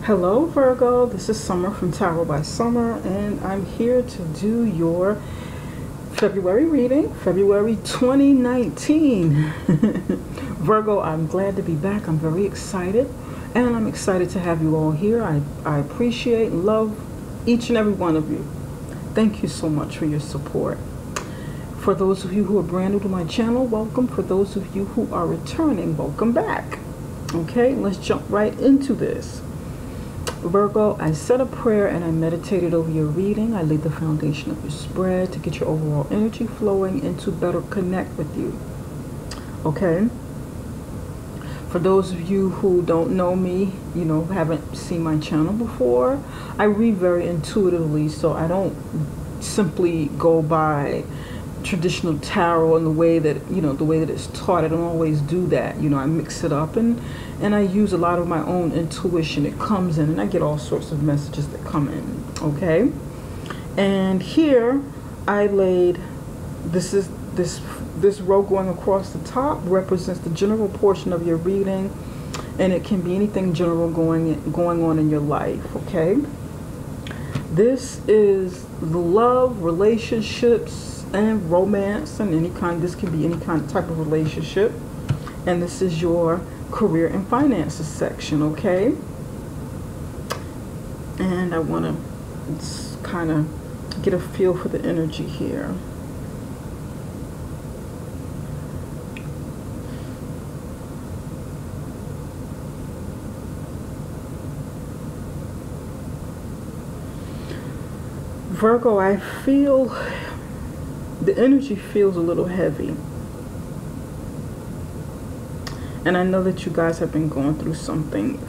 Hello Virgo, this is Summer from Tarot by Summer, and I'm here to do your February reading, February 2019. Virgo, I'm glad to be back. I'm very excited, and I'm excited to have you all here. I appreciate and love each and every one of you. Thank you so much for your support. For those of you who are brand new to my channel, welcome. For those of you who are returning, welcome back. Okay, let's jump right into this. Virgo, I said a prayer and I meditated over your reading. I laid the foundation of your spread to get your overall energy flowing and to better connect with you. Okay? For those of you who don't know me, haven't seen my channel before, I read very intuitively, so I don't simply go by traditional tarot in the way that it's taught. I don't always do that. I mix it up and I use a lot of my own intuition. It comes in and I get all sorts of messages that come in. Okay, and here I laid this row going across the top represents the general portion of your reading, and it can be anything general going on in your life. Okay, this is the love, relationships, and romance, and this can be any kind of type of relationship. And this is your career and finances section. Okay, and I want to kind of get a feel for the energy here. Virgo, I feel the energy feels a little heavy. And I know that you guys have been going through something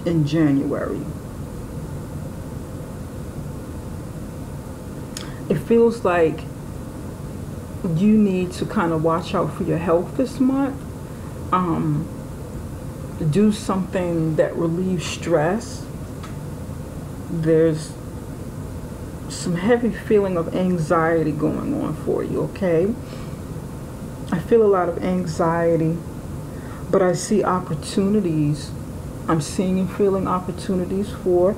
in January. It feels like you need to kind of watch out for your health this month. Do something that relieves stress. There's some heavy feeling of anxiety going on for you. Okay, I feel a lot of anxiety, but I see opportunities. I'm seeing and feeling opportunities for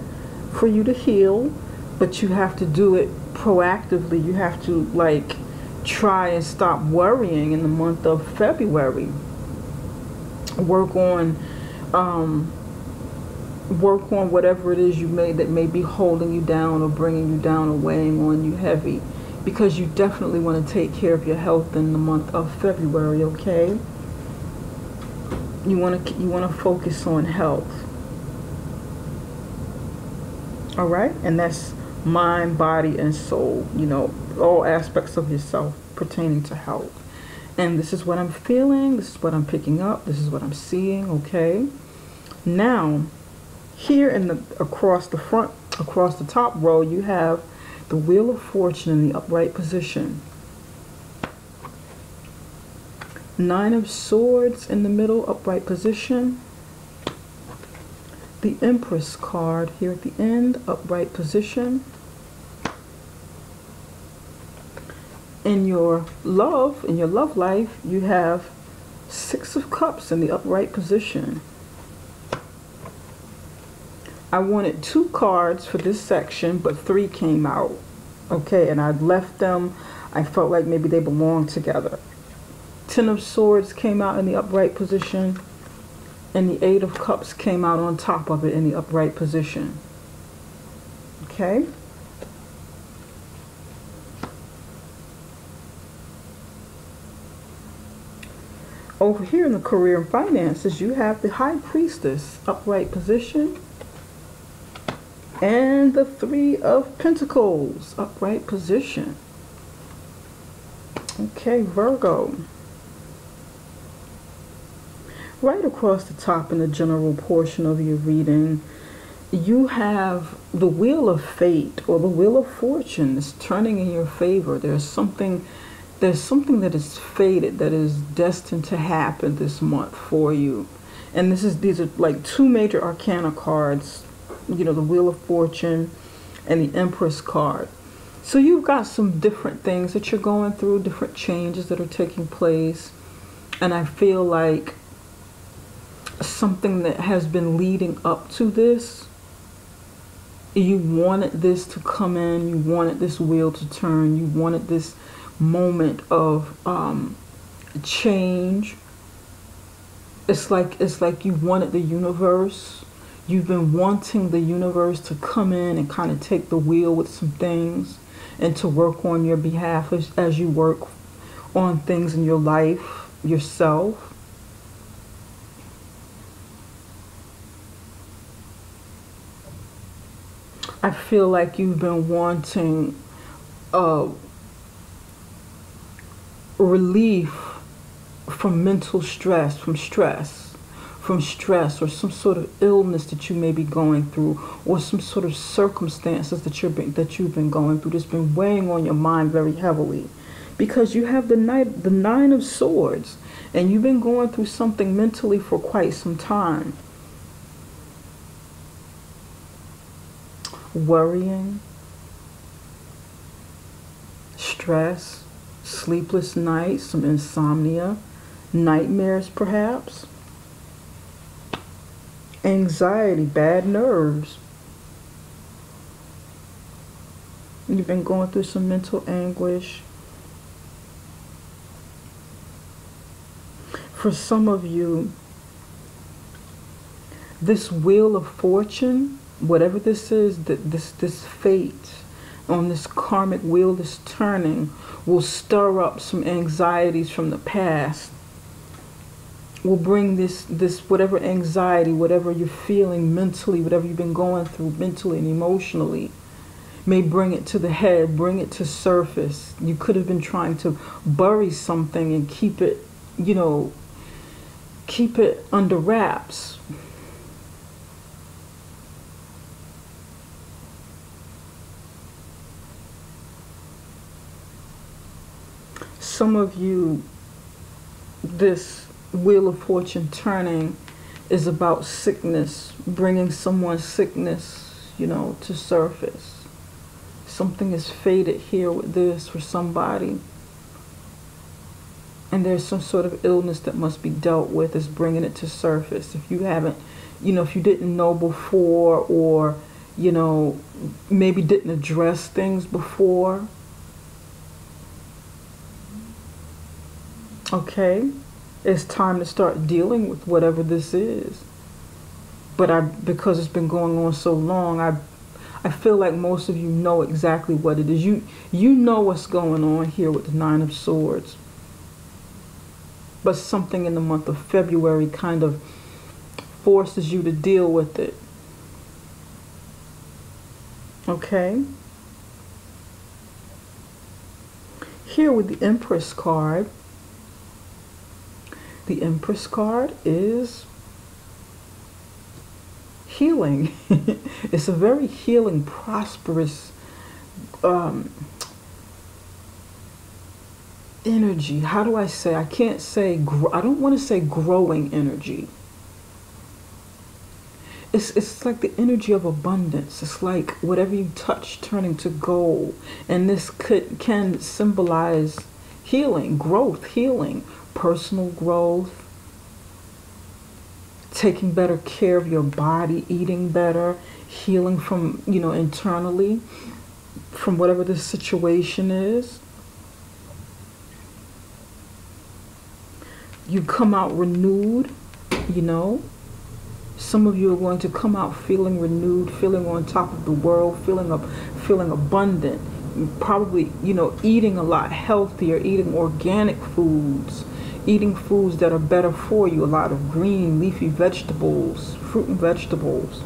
you to heal, but you have to do it proactively. You have to try and stop worrying in the month of February. Work on whatever it is that may be holding you down or bringing you down or weighing on you heavy, because you definitely want to take care of your health in the month of February. Okay, you want to focus on health. All right, and that's mind, body, and soul. All aspects of yourself pertaining to health. And this is what I'm feeling. This is what I'm picking up. This is what I'm seeing. Okay, now here across the top row, you have the Wheel of Fortune in the upright position. 9 of Swords in the middle, upright position. The Empress card here at the end, upright position. In your love life, you have 6 of Cups in the upright position. I wanted 2 cards for this section, but 3 came out. Okay, and I left them. I felt like maybe they belonged together. 10 of Swords came out in the upright position, and the 8 of Cups came out on top of it in the upright position. Okay. Over here in the career and finances, you have the High Priestess, upright position. And the 3 of Pentacles, upright position. Okay, Virgo. Right across the top in the general portion of your reading, you have the Wheel of Fate, or the Wheel of Fortune is turning in your favor. There's something that is fated, that is destined to happen this month for you. And these are like 2 major arcana cards. The Wheel of Fortune and the Empress card. So you've got some different things that you're going through, different changes that are taking place. And I feel like something that has been leading up to this You wanted this to come in, you wanted this wheel to turn, you wanted this moment of change. It's like you wanted the universe. You've been wanting the universe to come in and kind of take the wheel with some things and to work on your behalf as you work on things in your life yourself. I feel like you've been wanting relief from mental stress, from stress, or some sort of illness that you may be going through, or some sort of circumstances that you've been going through that's been weighing on your mind very heavily, because you have the Nine of Swords, and you've been going through something mentally for quite some time. Worrying, stress, sleepless nights, some insomnia, nightmares perhaps, anxiety, bad nerves. You've been going through some mental anguish. For some of you, this wheel of fortune, whatever this is, this fate on this karmic wheel that's turning, will stir up some anxieties from the past. Will bring this whatever anxiety, whatever you're feeling mentally, whatever you've been going through mentally and emotionally, may bring it to the head, bring it to surface. You could have been trying to bury something and keep it, keep it under wraps. Some of you, this wheel of fortune turning is about sickness, bringing someone's sickness, to surface. Something is fated here with this for somebody. And there's some sort of illness that must be dealt with, is bringing it to surface. If you haven't, if you didn't know before, or, maybe didn't address things before. Okay, it's time to start dealing with whatever this is. But because it's been going on so long, I feel like most of you know exactly what it is. You know what's going on here with the Nine of Swords. But something in the month of February kind of forces you to deal with it. Okay? Here with the Empress card, the Empress card is healing. It's a very healing, prosperous energy. How do I say? I can't say, I don't want to say growing energy. It's like the energy of abundance. It's like whatever you touch turning to gold. And this can symbolize healing, growth, healing, personal growth, taking better care of your body, eating better, healing from, internally, from whatever the situation is. You come out renewed, Some of you are going to come out feeling renewed, feeling on top of the world, feeling abundant. Probably, eating a lot healthier, eating organic foods, eating foods that are better for you, a lot of green, leafy vegetables, fruit and vegetables,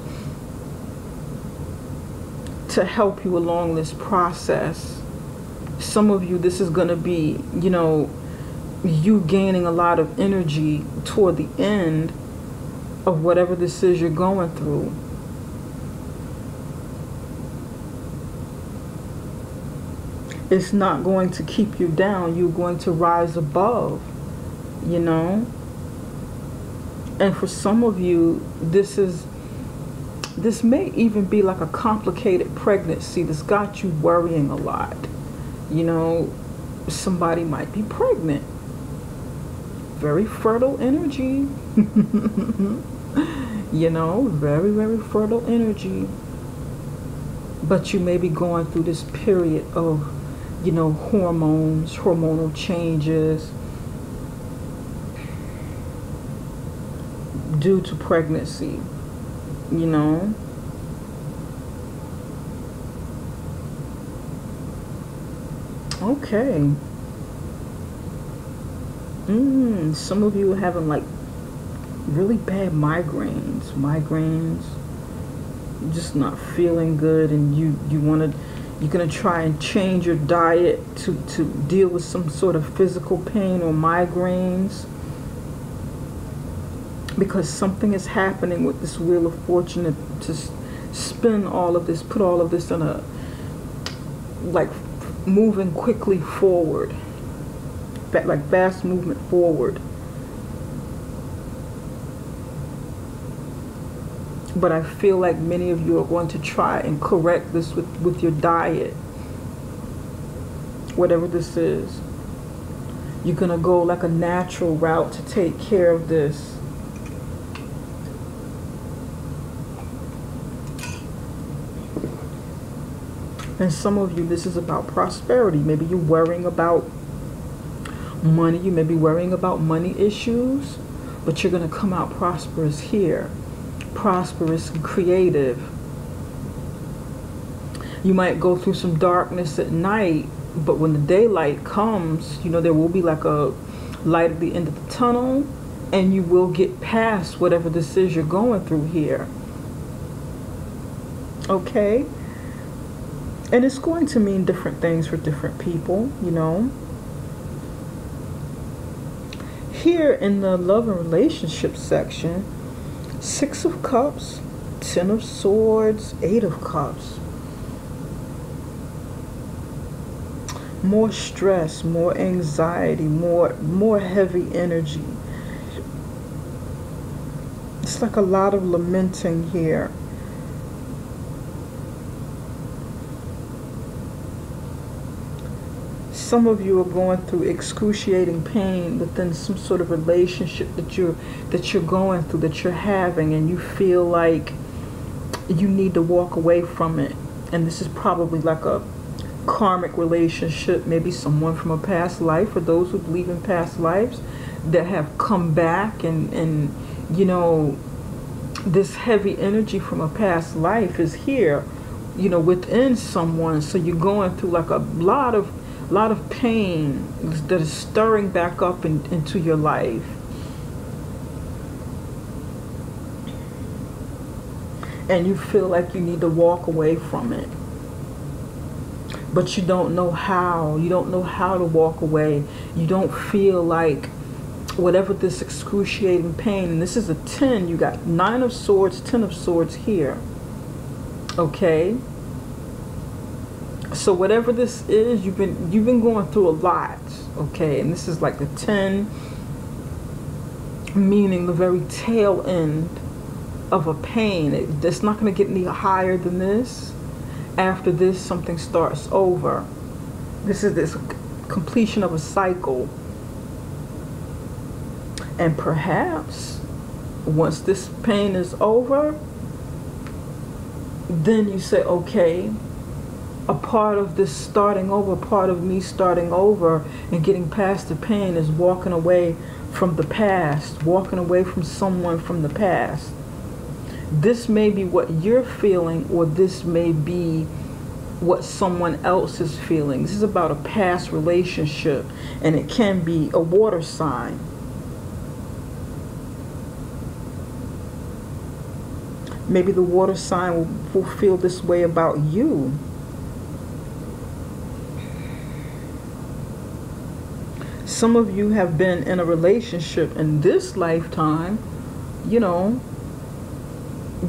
to help you along this process. Some of you, this is going to be, you gaining a lot of energy toward the end of whatever this is you're going through. It's not going to keep you down. You're going to rise above, And for some of you, this may even be like a complicated pregnancy that's got you worrying a lot. Somebody might be pregnant. Very fertile energy. Very, very fertile energy. but you may be going through this period of, hormonal changes due to pregnancy, Okay. Some of you are having like really bad migraines, just not feeling good, and you're gonna try and change your diet to deal with some sort of physical pain or migraines, because something is happening with this Wheel of Fortune to spin all of this, put all of this in a, like, moving quickly forward, like fast movement forward. But I feel like many of you are going to try and correct this with your diet, whatever this is. You're going to go like a natural route to take care of this. And some of you, this is about prosperity. Maybe you're worrying about money. You may be worrying about money issues, but you're going to come out prosperous here. Prosperous and creative. You might go through some darkness at night, but when the daylight comes, there will be like a light at the end of the tunnel, and you will get past whatever this is you're going through here. Okay? And it's going to mean different things for different people, Here in the love and relationship section, 6 of Cups, 10 of Swords, 8 of Cups. More stress, more anxiety, more heavy energy. It's like a lot of lamenting here. Some of you are going through excruciating pain within some sort of relationship that you're going through, that you're having, and you feel like you need to walk away from it. And this is probably like a karmic relationship, maybe someone from a past life, for those who believe in past lives, that have come back, and this heavy energy from a past life is here, within someone. So you're going through like a lot of pain that is stirring back up into your life. And you feel like you need to walk away from it. But you don't know how. You don't know how to walk away. You don't feel like whatever this excruciating pain, and this is a 10, you got 9 of Swords, 10 of Swords here. Okay? So whatever this is, you've been going through a lot, okay? And this is like the 10, meaning the very tail end of a pain. It's not going to get any higher than this. After this, something starts over. This is this completion of a cycle. And perhaps once this pain is over, then you say, okay, a part of this starting over, part of me starting over and getting past the pain is walking away from the past, walking away from someone from the past. This may be what you're feeling, or this may be what someone else is feeling. This is about a past relationship, and it can be a water sign. Maybe the water sign will feel this way about you. Some of you have been in a relationship in this lifetime,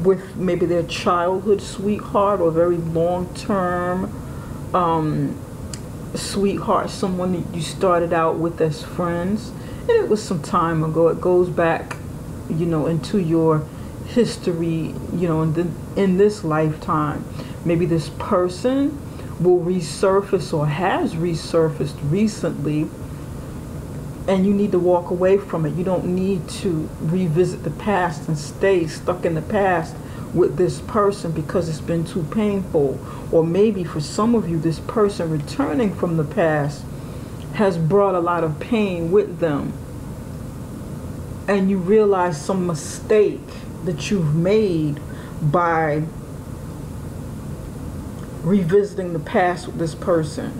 with maybe their childhood sweetheart or very long-term sweetheart, someone that you started out with as friends, and it was some time ago. It goes back, into your history, in this lifetime. Maybe this person will resurface or has resurfaced recently, and you need to walk away from it. You don't need to revisit the past and stay stuck in the past with this person because it's been too painful. Or maybe for some of you, this person returning from the past has brought a lot of pain with them. And you realize some mistake that you've made by revisiting the past with this person.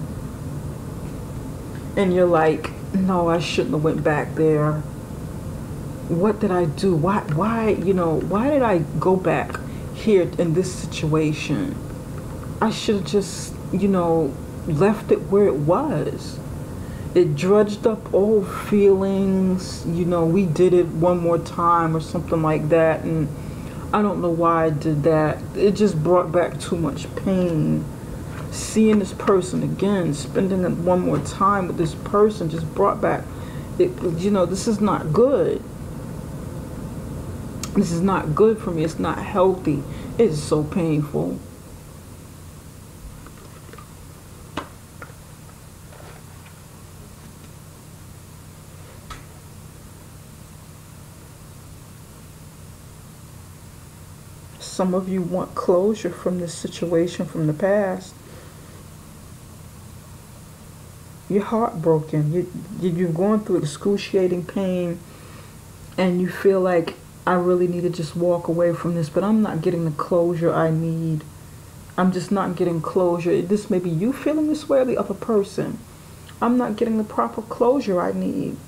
And you're like, no, I shouldn't have went back there. What did I do? Why did I go back here in this situation? I should have just, left it where it was. It drudged up old feelings, we did it one more time or something like that, and I don't know why I did that. It just brought back too much pain. Seeing this person again, spending it one more time with this person just brought back, this is not good. This is not good for me. It's not healthy. It is so painful. Some of you want closure from this situation from the past. You're heartbroken. You're going through excruciating pain, and you feel like, I really need to just walk away from this, but I'm not getting the closure I need. I'm just not getting closure. This may be you feeling this way or the other person. I'm not getting the proper closure I need.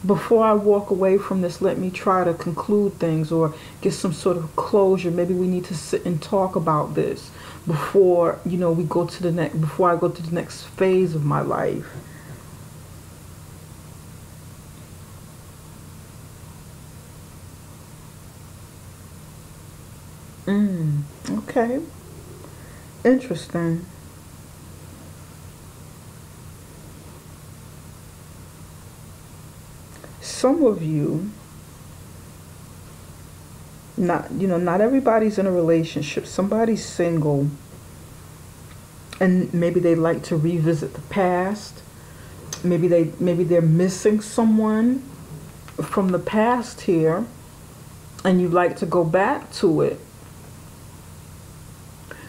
Before I walk away from this, let me try to conclude things or get some sort of closure. Maybe we need to sit and talk about this before, we go to the next, before I go to the next phase of my life. Okay. Interesting. Some of you, not everybody's in a relationship. Somebody's single, and maybe they like to revisit the past. Maybe they're missing someone from the past here, and you'd like to go back to it.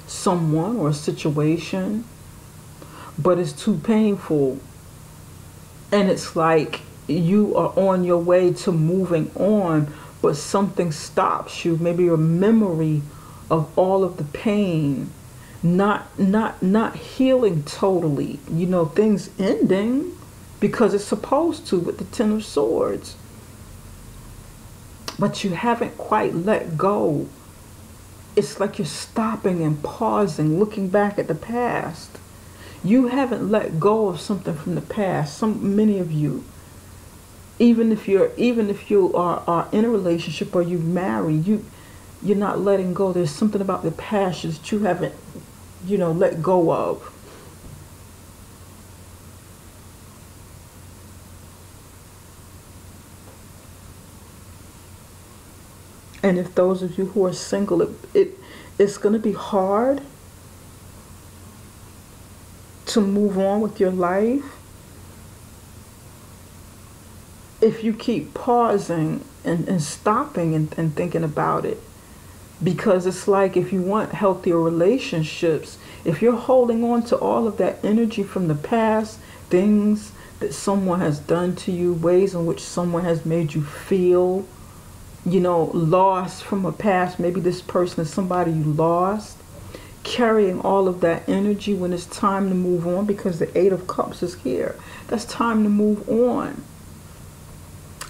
Someone or a situation, but it's too painful, and it's like you are on your way to moving on, but something stops you. Maybe your memory of all of the pain, not healing totally, things ending because it's supposed to with the Ten of Swords, but you haven't quite let go. It's like you're stopping and pausing, looking back at the past. You haven't let go of something from the past. Many of you, even if you are in a relationship or you marry, you're not letting go. There's something about the past that you haven't, let go of. And if those of you who are single, it's going to be hard to move on with your life if you keep pausing and stopping and thinking about it. Because it's like, if you want healthier relationships, if you're holding on to all of that energy from the past, things that someone has done to you, ways in which someone has made you feel, lost from a past. Maybe this person is somebody you lost. Carrying all of that energy when it's time to move on, because the Eight of Cups is here. That's time to move on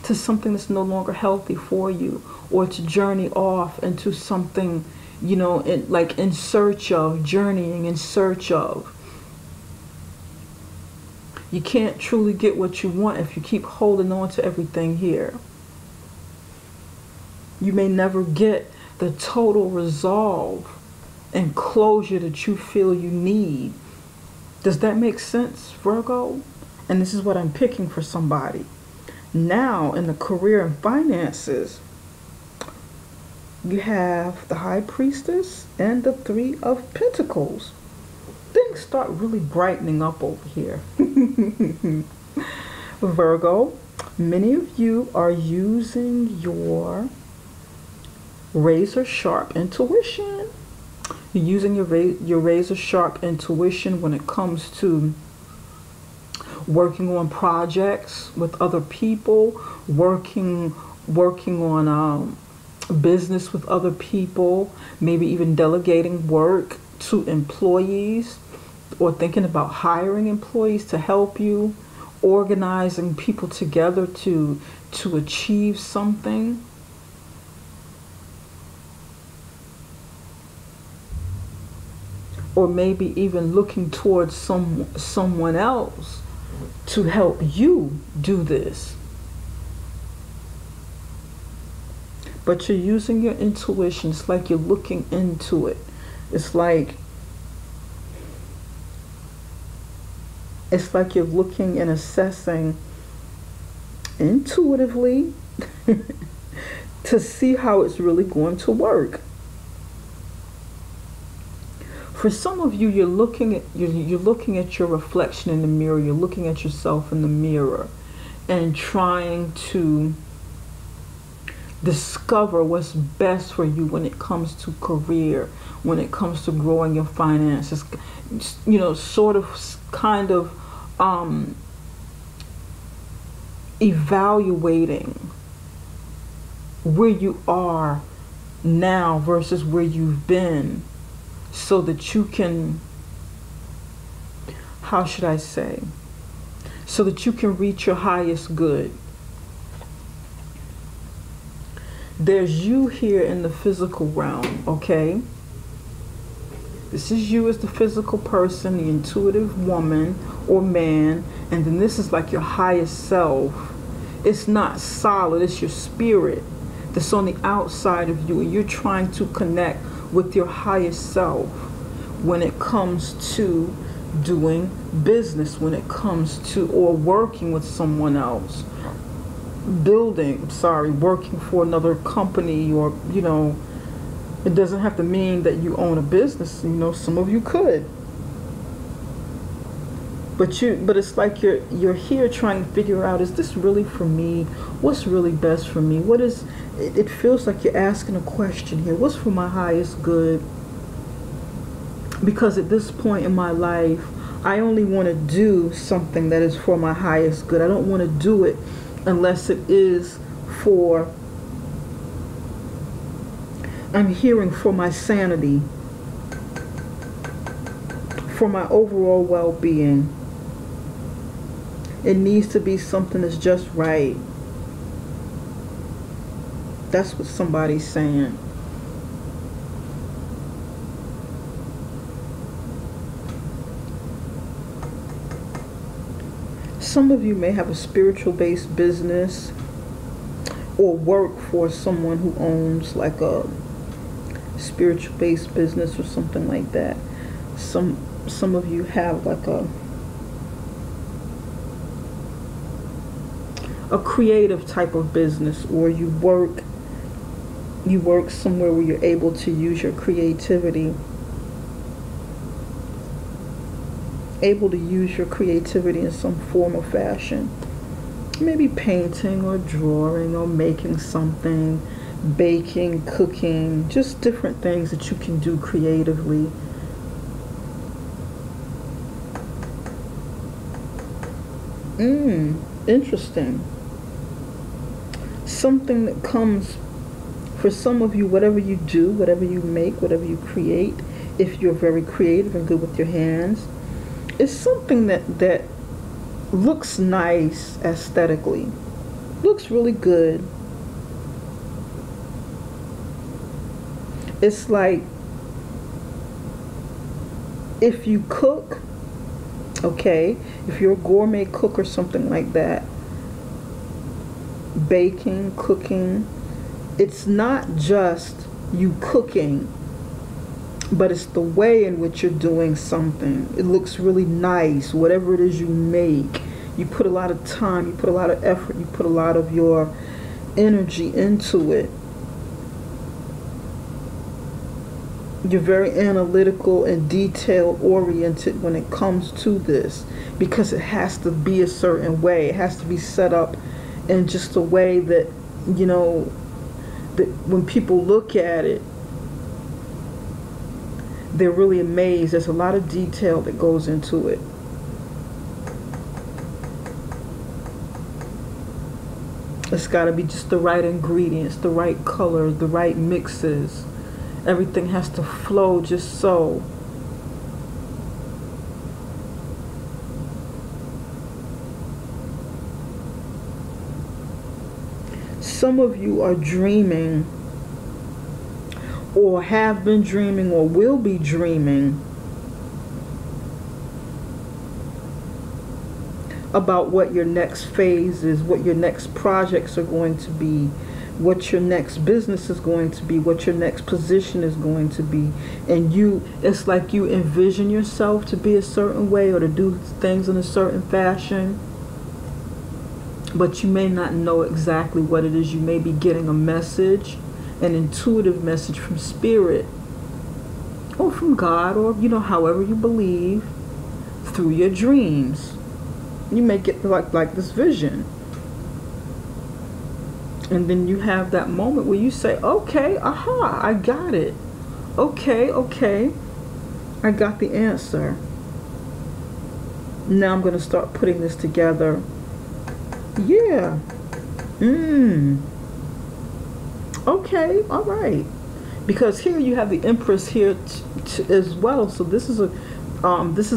to something that's no longer healthy for you, or to journey off into something, in search of, journeying in search of. You can't truly get what you want if you keep holding on to everything here. You may never get the total resolve and closure that you feel you need. Does that make sense, Virgo? And this is what I'm picking for somebody. Now, in the career and finances, you have the High Priestess and the Three of Pentacles. Things start really brightening up over here. Virgo, many of you are using your razor sharp intuition. You're using your razor sharp intuition when it comes to working on projects with other people, working on business with other people, maybe even delegating work to employees, or thinking about hiring employees to help you, organizing people together to achieve something. Or maybe even looking towards someone else to help you do this. But you're using your intuition. It's like you're looking into it. It's like you're looking and assessing intuitively to see how it's really going to work. For some of you, you're looking at your reflection in the mirror. You're looking at yourself in the mirror and trying to discover what's best for you when it comes to career, when it comes to growing your finances. You know, sort of, kind of evaluating where you are now versus where you've been, so that you can, how should I say, so that you can reach your highest good. There's you here in the physical realm, okay? This is you as the physical person, the intuitive woman or man, and then this is like your highest self. It's not solid, it's your spirit that's on the outside of you, and you're trying to connect with your highest self when it comes to doing business, when it comes to, or working with someone else, working for another company, or, you know, it doesn't have to mean that you own a business. You know, some of you could, but it's like you're here trying to figure out, is this really for me? What's really best for me? What is it? Feels like you're asking a question here. What's for my highest good? Because at this point in my life, I only want to do something that is for my highest good. I don't want to do it unless it is for, I'm hearing, for my sanity, for my overall well-being. It needs to be something that's just right. That's what somebody's saying. Some of you may have a spiritual-based business or work for someone who owns like a spiritual-based business or something like that. Some of you have like a creative type of business, or you work somewhere where you're able to use your creativity. Able to use your creativity in some form or fashion. Maybe painting or drawing or making something, baking, cooking, just different things that you can do creatively. Interesting. Something that comes, for some of you, whatever you do, whatever you make, whatever you create, if you're very creative and good with your hands, it's something that looks nice aesthetically, looks really good. It's like, if you cook, okay, if you're a gourmet cook or something like that, baking, cooking, it's not just you cooking, but it's the way in which you're doing something. It looks really nice. Whatever it is you make, you put a lot of time, you put a lot of effort, you put a lot of your energy into it. You're very analytical and detail oriented when it comes to this, because it has to be a certain way. It has to be set up in just a way that, you know, that when people look at it, they're really amazed. There's a lot of detail that goes into it. It's got to be just the right ingredients, the right colors, the right mixes. Everything has to flow just so. Some of you are dreaming, or have been dreaming, or will be dreaming about what your next phase is, what your next projects are going to be, what your next business is going to be, what your next position is going to be. And it's like you envision yourself to be a certain way or to do things in a certain fashion, but you may not know exactly what it is. You may be getting a message, an intuitive message from spirit or from God, or however you believe, through your dreams. You may get like this vision, and then you have that moment where you say, okay, aha, I got it. Okay, I got the answer. Now I'm going to start putting this together. Yeah. Okay, all right. Because here you have the Empress here as well. So this is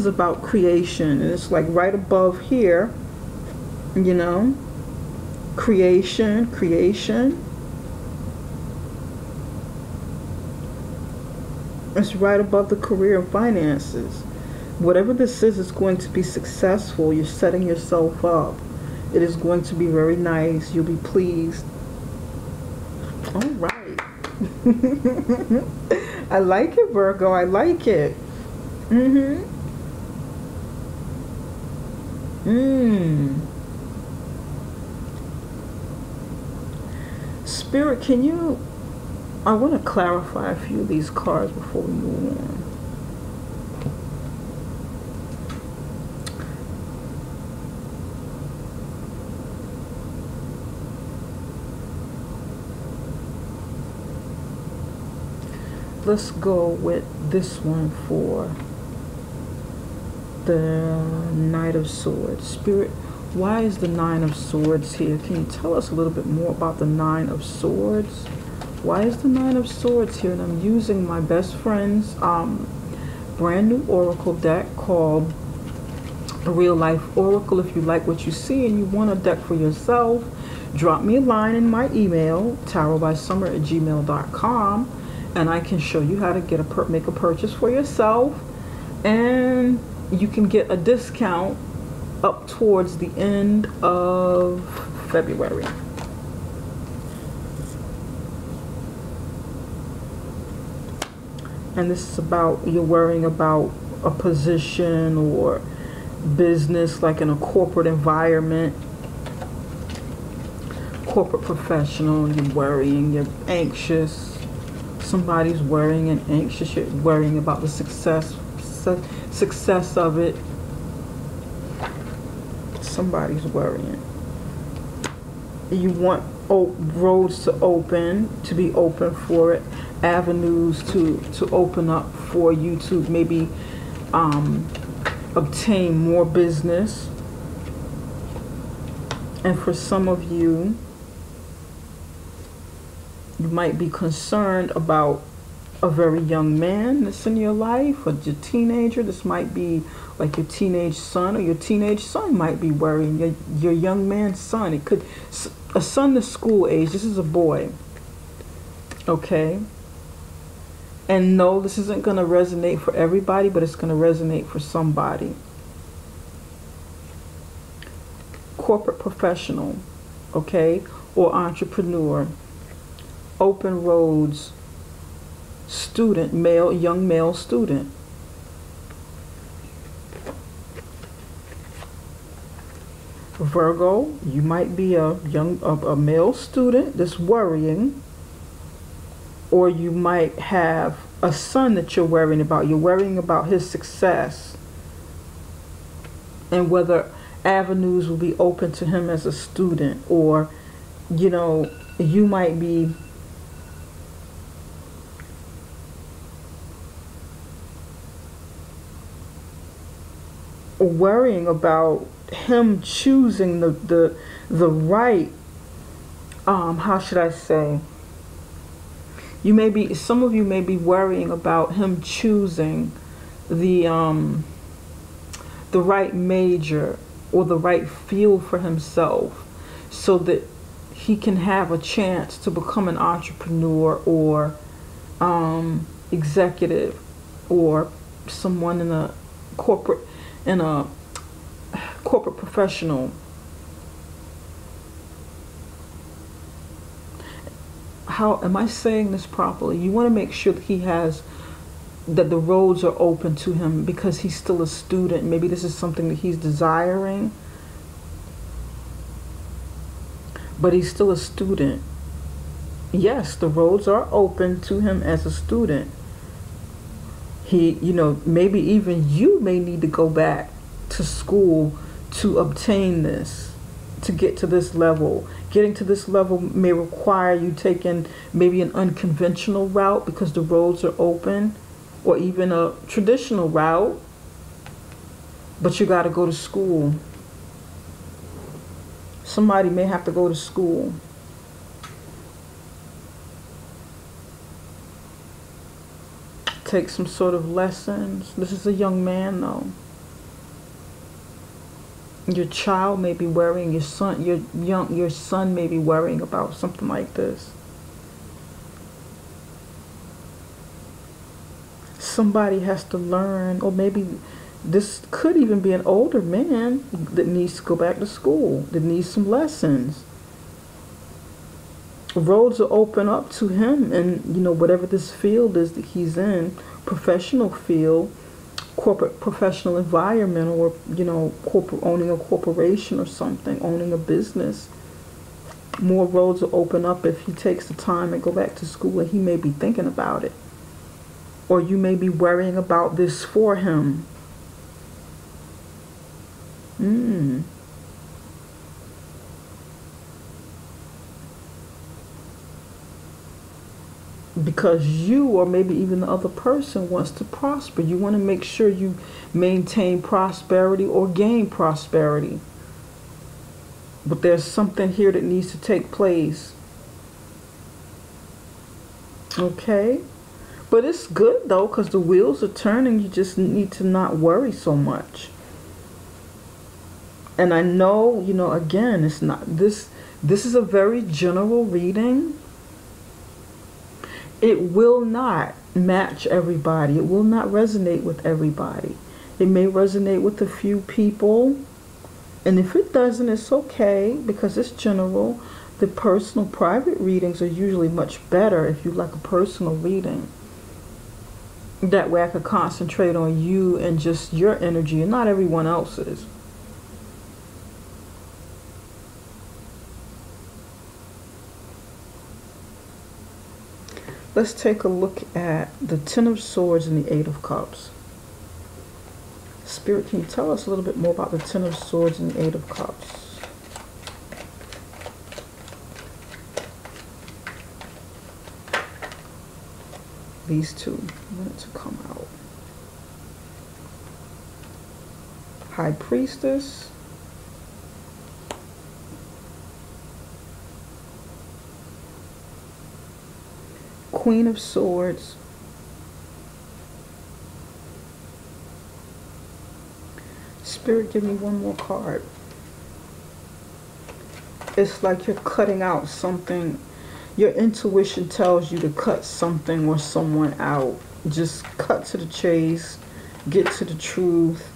about creation, and it's like right above here. Creation. It's right above the career and finances. Whatever this is going to be successful. You're setting yourself up. It is going to be very nice. You'll be pleased. All right. I like it, Virgo. I like it. Spirit, I want to clarify a few of these cards before we move on. Let's go with this one for the Knight of Swords. Spirit, why is the Nine of Swords here? Can you tell us a little bit more about the Nine of Swords? Why is the Nine of Swords here? And I'm using my best friend's brand new oracle deck called the Real Life Oracle. If you like what you see and you want a deck for yourself, drop me a line in my email, tarotbysummer@gmail.com, and I can show you how to make a purchase for yourself, and you can get a discount up towards the end of February. And this is about, you're worrying about a position or business, like in a corporate environment, corporate professional. You're worrying, you're anxious. Somebody's worrying and anxious. You're worrying about the success of it. Somebody's worrying. You want roads to be open for it, avenues to open up for you to maybe obtain more business. And for some of you, you might be concerned about a very young man that's in your life, or your teenager. This might be like your teenage son, or your teenage son might be worrying. Your young man's son. It could, a son that's school age. This is a boy. Okay. And no, this isn't going to resonate for everybody, but it's going to resonate for somebody. Corporate professional, okay, or entrepreneur. Open roads. Student, young male student. Virgo, you might be a male student that's worrying, or you might have a son that you're worrying about. You're worrying about his success and whether avenues will be open to him as a student, or you might be worrying about him choosing the right, how should I say, some of you may be worrying about him choosing the right major or the right field for himself, so that he can have a chance to become an entrepreneur or executive, or someone in a corporate professional. How am I saying this properly? You want to make sure that the roads are open to him, because he's still a student. Maybe this is something that he's desiring, but he's still a student. Yes, the roads are open to him as a student. Maybe even you may need to go back to school to obtain this, to get to this level. Getting to this level may require you taking maybe an unconventional route because the roads are open, or even a traditional route, but you got to go to school. Somebody may have to go to school. Take some sort of lessons. This is a young man, though. Your child may be worrying. Your son may be worrying about something like this. Somebody has to learn, or maybe this could even be an older man that needs to go back to school, that needs some lessons. Roads are open up to him, and whatever this field is that he's in, professional field, corporate professional environment, or owning a corporation or something, owning a business. More roads will open up if he takes the time and go back to school, and he may be thinking about it. Or you may be worrying about this for him. Because you, or maybe even the other person, wants to prosper. You want to make sure you maintain prosperity or gain prosperity. But there's something here that needs to take place. Okay? But it's good, though, because the wheels are turning. You just need to not worry so much. And I know, again, it's not this is a very general reading. It will not match everybody. It will not resonate with everybody. It may resonate with a few people. And if it doesn't, it's okay, because it's general. The personal private readings are usually much better if you like a personal reading. That way I could concentrate on you and just your energy and not everyone else's. Let's take a look at the Ten of Swords and the Eight of Cups. Spirit, can you tell us a little bit more about the Ten of Swords and the Eight of Cups? These two wanted to come out. High Priestess. Queen of Swords. Spirit, give me one more card. It's like you're cutting out something. Your intuition tells you to cut something or someone out. Just cut to the chase, get to the truth,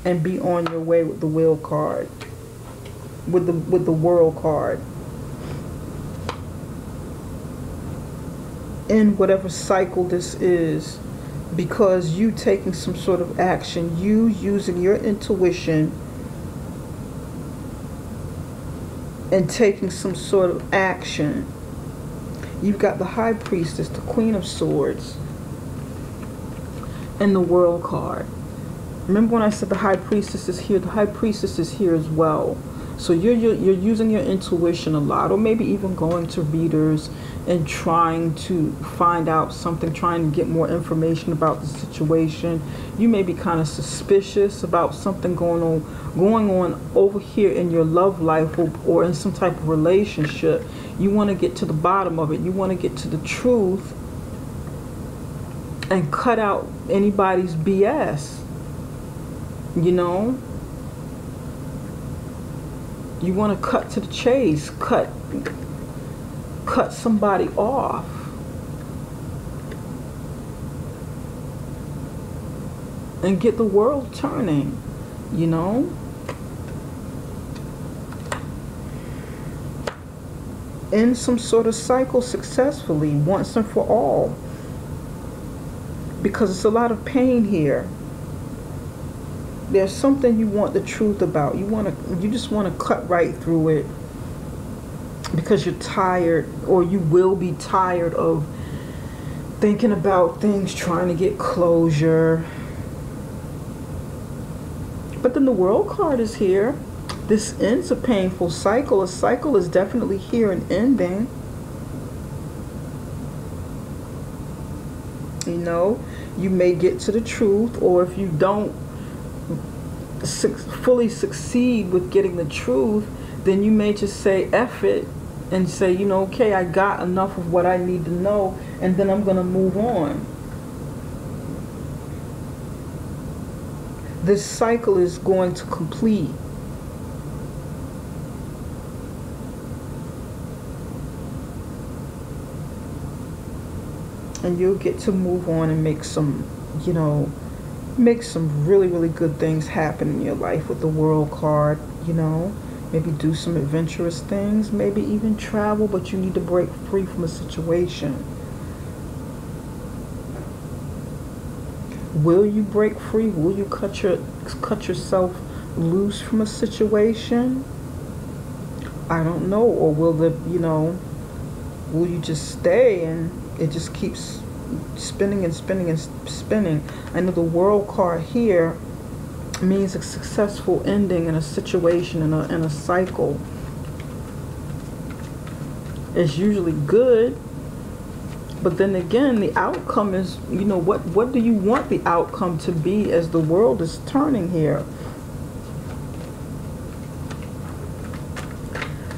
and be on your way with the Will card, with the World card. In whatever cycle this is, because you taking some sort of action, you using your intuition and taking some sort of action. You've got the High Priestess, the Queen of Swords, and the World card. Remember when I said the High Priestess is here? The High Priestess is here as well. So you're using your intuition a lot, or maybe even going to readers and trying to find out something, trying to get more information about the situation. You may be kind of suspicious about something going on over here in your love life, or in some type of relationship. You want to get to the bottom of it. You want to get to the truth and cut out anybody's BS. You know? You want to cut to the chase, cut somebody off. And get the world turning, you know? End some sort of cycle successfully, once and for all. Because it's a lot of pain here. There's something you want the truth about. You just want to cut right through it. Because you're tired, or you will be tired of thinking about things, trying to get closure. But then the World card is here. This ends a painful cycle. A cycle is definitely here and ending. You know, you may get to the truth, or if you don't fully succeed with getting the truth, then you may just say F it and say, you know, okay, I got enough of what I need to know, and then I'm going to move on. This cycle is going to complete. And you'll get to move on and make some, you know, make some really, really good things happen in your life with the World card, you know. Maybe do some adventurous things, maybe even travel, but you need to break free from a situation. Will you break free? Will you cut yourself loose from a situation? I don't know. Or will will you just stay and it just keeps spinning and spinning and spinning? I know the World card here means a successful ending in a situation, in a cycle. It's usually good, but then again, the outcome is, you know, what do you want the outcome to be as the world is turning here?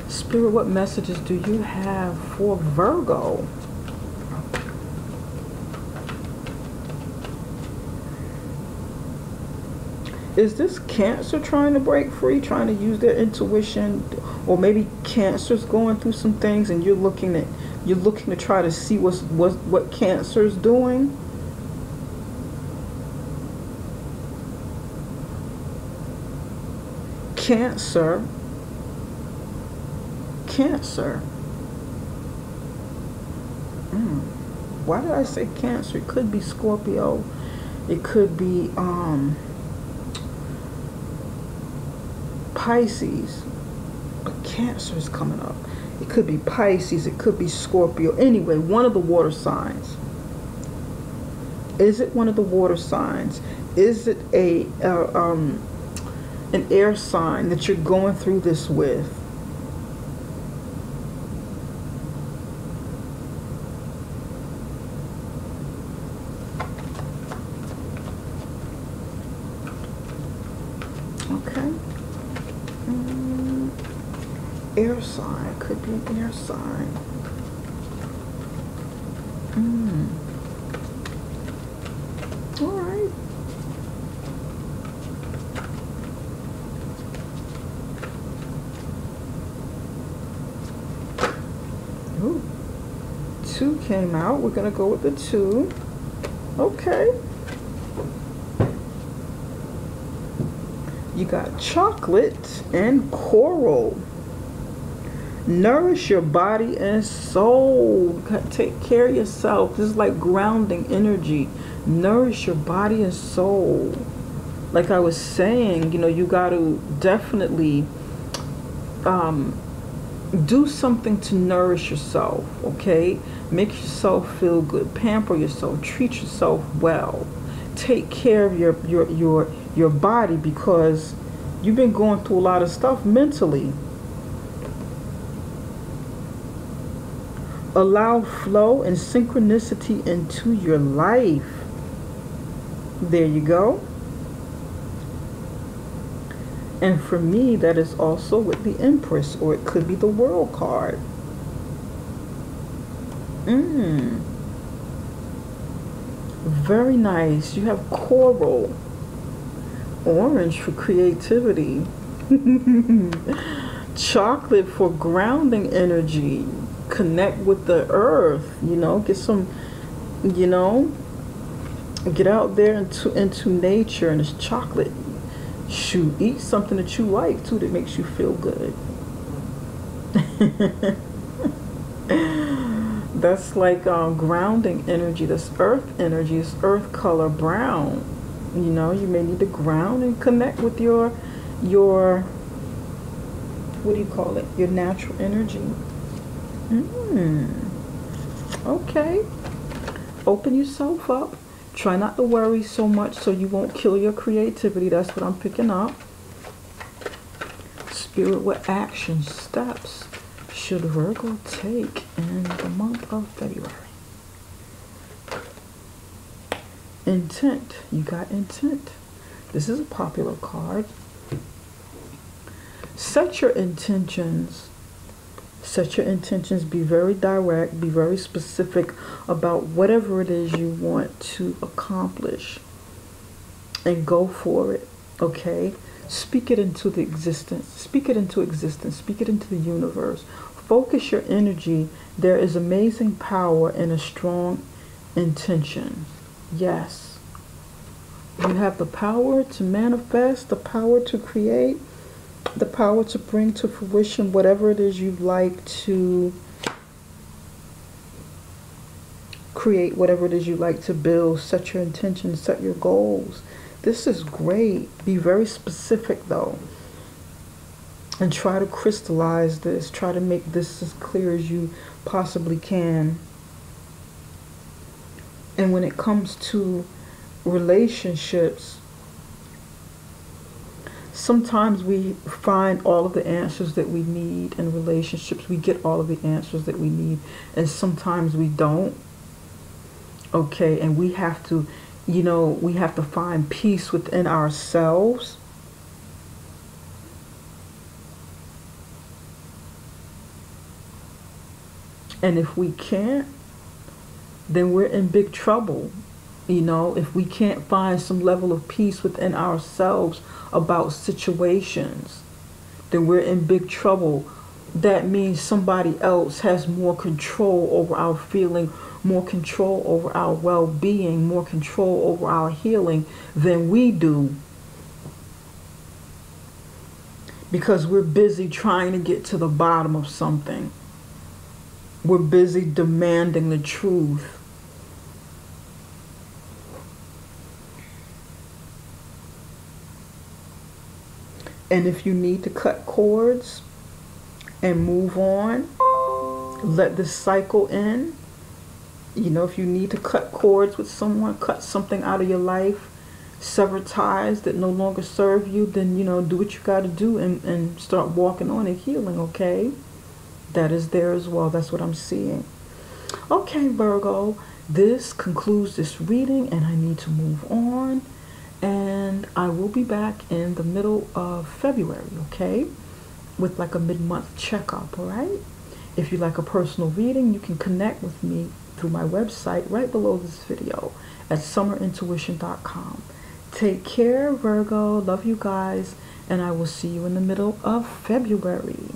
Spirit, what messages do you have for Virgo? Is this Cancer trying to break free, trying to use their intuition? Or maybe Cancer's going through some things and you're looking to try to see what Cancer's doing? Cancer. Why did I say Cancer? It could be Scorpio. It could be Pisces, but Cancer is coming up. It could be Pisces, it could be Scorpio. Anyway, one of the water signs. Is it one of the water signs? Is it an air sign that you're going through this with? Okay. Air sign. Could be an air sign. Alright. Ooh. 2 came out. We're going to go with the 2. Okay. You got chocolate and coral. Nourish your body and soul. Take care of yourself. This is like grounding energy. Nourish your body and soul. Like I was saying, you know, you got to definitely do something to nourish yourself, okay? Make yourself feel good. Pamper yourself. Treat yourself well. Take care of your body, because you've been going through a lot of stuff mentally. Allow flow and synchronicity into your life. There you go. And for me, that is also with the Empress, or it could be the World card. Very nice. You have coral. Orange for creativity. Chocolate for grounding energy. Connect with the earth. You know, get some, you know, get out there into nature. And it's chocolate. Shoot, eat something that you like too, that makes you feel good. That's like grounding energy. That's earth energy. It's earth color brown. You know, you may need to ground and connect with your what do you call it? Your natural energy. Okay. Open yourself up. Try not to worry so much so you won't kill your creativity. That's what I'm picking up. Spirit, what action steps should Virgo take in the month of February? Intent. You got intent. This is a popular card. Set your intentions. Set your intentions. Be very direct. Be very specific about whatever it is you want to accomplish. And go for it. Okay? Speak it into the existence. Speak it into existence. Speak it into the universe. Focus your energy. There is amazing power in a strong intention. Yes. You have the power to manifest, the power to create, the power to bring to fruition whatever it is you'd like to create, whatever it is you'd like to build. Set your intentions, set your goals. This is great. Be very specific though. And try to crystallize this. Try to make this as clear as you possibly can. And when it comes to relationships, sometimes we find all of the answers that we need in relationships. We get all of the answers that we need. And sometimes we don't. Okay, and we have to, you know, we have to find peace within ourselves. And if we can't, then we're in big trouble. You know, if we can't find some level of peace within ourselves about situations, then we're in big trouble. That means somebody else has more control over our feeling, more control over our well-being, more control over our healing than we do. Because we're busy trying to get to the bottom of something. We're busy demanding the truth. And if you need to cut cords and move on, let this cycle end. You know, if you need to cut cords with someone, cut something out of your life, sever ties that no longer serve you, then, you know, do what you got to do and start walking on and healing, okay? That is there as well. That's what I'm seeing. Okay, Virgo, this concludes this reading and I need to move on. And I will be back in the middle of February, okay? With like a mid-month checkup, all right? If you like a personal reading, you can connect with me through my website right below this video at summerintuition.com. Take care, Virgo. Love you guys. And I will see you in the middle of February.